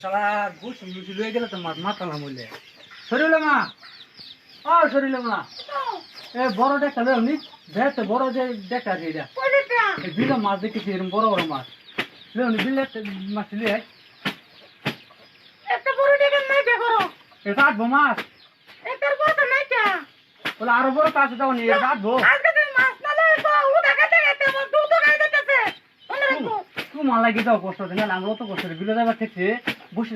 শালা গোসল মুসি লয়ে গেলে তো মাথা না মরলে শরীরে মা শরীরে মা এ বড় দেখা লো নি দেখ বড় যে দেখা আছে এটা এই বিলে মাছ দেখেছি এরকম বড় বড় মাছ লো নি বিলে মাছ লিয়ে এত বড় দেখা নাই দেখো এটা আটবো মাছ এটার কথা নাই কা বলে আরো বড় কাছে যাও নি এটা আটবো আজকে তুমি মাছ না লই তো ও দেখাতে গেছে আমার দুধ খাই দিতেছে মনে রাখো তুই মাল লাগি যাও কষ্ট না আমরাও তো কষ্ট বিলে যাবার থেকে বসে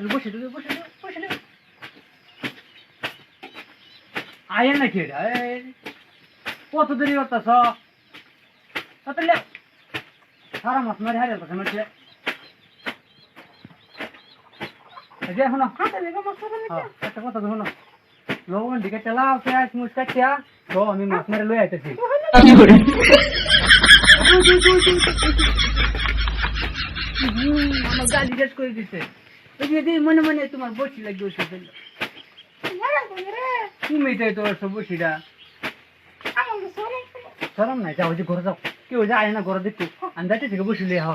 আয় নাকি এটা কত দেরি করতেছ তাহলে সারা মাছ মারি হারিয়ে কথা মারছে শোনো হাতে লেগে মাছ ধরে নিতে একটা কথা শোনো লবণ দিকে চালাও পেঁয়াজ মুচ কাটিয়া তো আমি মাছ মারি লই আইতেছি আমার গালি রেস করে দিচ্ছে মনে মনে তোমার বসি লাগবে ওষুধ তুমি তো তোর বসিটা সরম নাই যাও যে ঘরে যাও কেউ যায় আয় না ঘরে দেখতো আন্দাজে থেকে বসিলে হ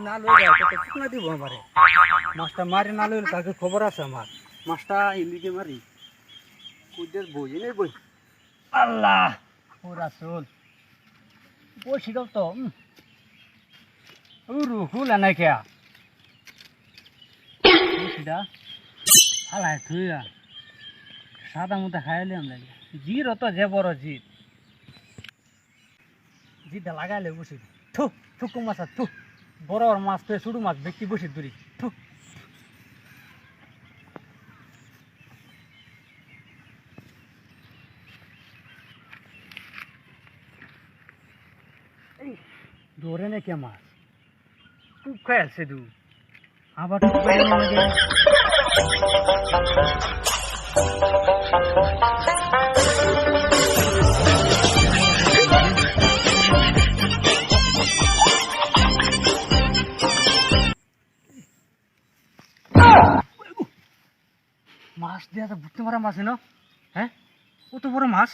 না লই যাও দিব আমারে মাছটা মারি না লইলে কাকে খবর আছে আমার মাছটা ইলিগে মারি কুদের বই এনে বই আল্লাহ ও রাসূল বসি দাও তো রুহুল নাই কে বসিটা হালাই থুইয়া সাদা মতো খাইলে আমরা জির তো যে বড় জিরটা লাগাইলে বসি থু থুকু মাছ থু বড় মাছ তো ছোট মাছ ব্যক্তি বসি দূরি থু ধরে নে কে মাছ খুব খেয়ালছে দু আবার মাছ দিয়া তো বুঝতে পারা মাছ না হ্যাঁ কত বড় মাছ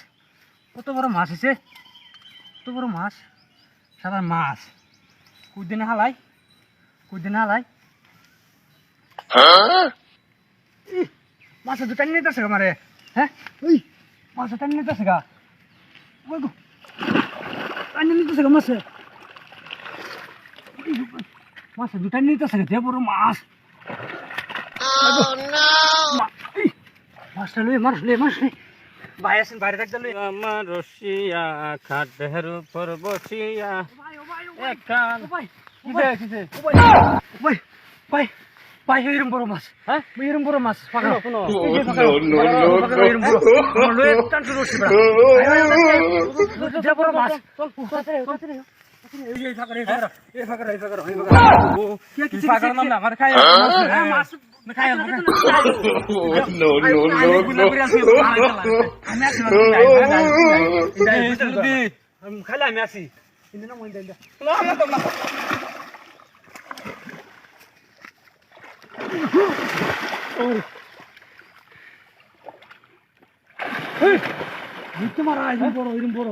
হয়েছে কত বড় মাছ সারা মাছ কুদিনে হালাই মাছ দুটা নিতেছে গা মারে হ্যাঁ ওই মাছ টানি নিতেছে গা ওই গো টানি নিতেছে গা মাছ দুটা নিতেছে গা যে বড় মাছ মাছটা লই মাছ ভাই আছেন বাইরে থাকতে লই আমার রসিয়া খাটের উপর বসিয়া একখান ভাই এরম বড় মাছ হ্যাঁ এরম বড় মাছ পাকা কোনো বড় মাছ খাইলে আমি আসি বুঝতে মারা এরম বড়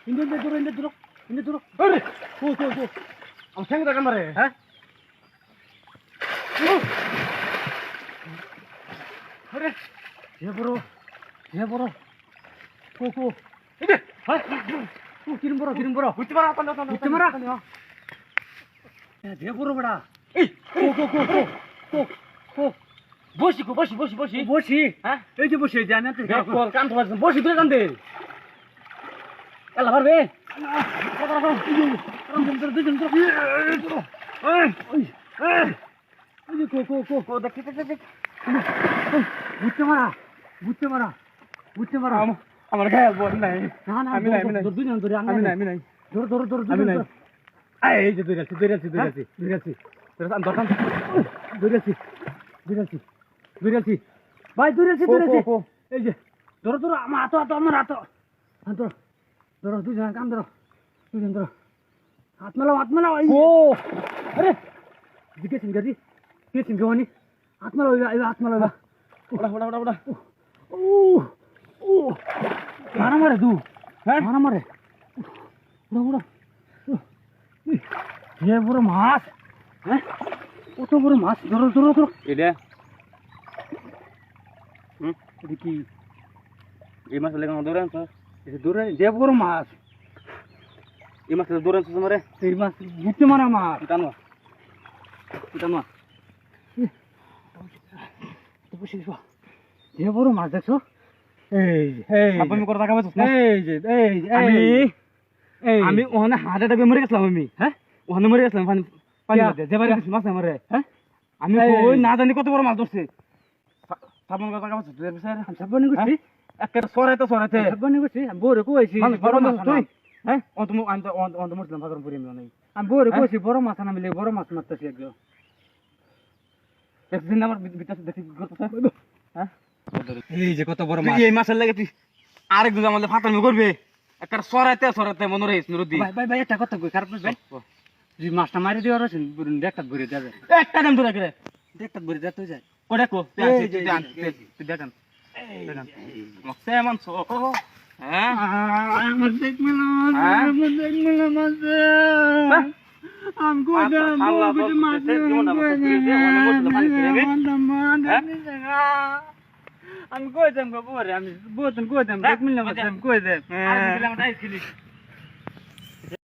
ইন্ডিয়ান ধরো আমার সঙ্গে দেখা মারে হ্যাঁ আরে এ বড় কিরম বড় বুঝতে মারা দে বড় বড়া এই বসি হ্যাঁ এই যে বসি জানি কান বসি তুই কান দে এলা পারবে বুঝতে মারা আমার গায়ে বল নাই আমি নাই ধরো এই যে দৌড়াচ্ছি ভাই দৌড়াচ্ছি এই যে ধরো আমার হাত ধরো দুজন কাম ধরো হাত মেলাও ও আরে গেছেন গনি হাত মেলাও ওটা ও মারা মারে দু হ্যাঁ মারা মারে উড়া হে বড় মাছ, হ্যাঁ কত বড় মাছ, ধরো ধরো ধরো। এটা এটা কি? এই মাছ লেগে দৌড়ে আনছো, এটা দূরে যে বড় মাছ, এই মাছ দৌড়ে আনছো তোমারে এই মাছ বুঝতে মারা মাছ। টানো টানো যে বড় মাছ দেখছো, এই যে, এই যে, আপনি করে তাকাবে তো এই যে, এই যে, আমি এই আমি ওখানে হার্ট অ্যাটাকে মরে গেছিলাম আমি, হ্যাঁ ওখানে মরে গেছিলাম পানি পানি কিয়া? মধ্যে যেবার কিছু মাছ আমারে, হ্যাঁ আমি এই, ওই না জানি কত বড় মাছ ধরছে। সাবন করে তাকাবে তো স্যার আমি সাবধানে করছি, একটা সরাইতে সরাইতে সাবধানে করছি, আমি বউরে কইছি মানুষ বড় বড় মাছ মাছ তুই, হ্যাঁ অন্ত অন্ত অন্ত মরছিলাম ভাগর পরি আমি অনেক আমি বউরে হ্যাঁ? কইছি বড় মাছ না মিলে বড় মাছ মারতেছি একদম। একদিন আমার বিটাতে দেখি করতেছে হ্যাঁ এই যে কত বড় তুই মাছ। এই মাছের লাগে তুই আরেকদিন আমাদের ফাটামি করবে একটা সরাইতে সরাইতে মনে রয়েছে নুরুদ্দি ভাই ভাই ভাই একটা কথা কই, খারাপ না ভাই, যদি মাছটা মারি দেওয়ার আছে একটা ভরে যাবে, একটা দাম ধরে গেলে একটা ভরে যেতে যায়। ও দেখো এই যে, তুই দেখান সে মানছ হ্যাঁ আমার দেখ মিলা হ্যাঁ? আমার দেখ মিলা মাছ, হ্যাঁ? আমি কই দাম আল্লাহ বউ মাছ, বলতেছে, জীবন আবার তো ফিরে যে, অন্য মরছিল পানি ফিরে গে। হ্যাঁ? আমি কই দাম গো বউরে, আমি বউ তুমি কই দাম দেখ মিলা মাছ, আমি কই দাম। আর দিলাম রাইস খেলি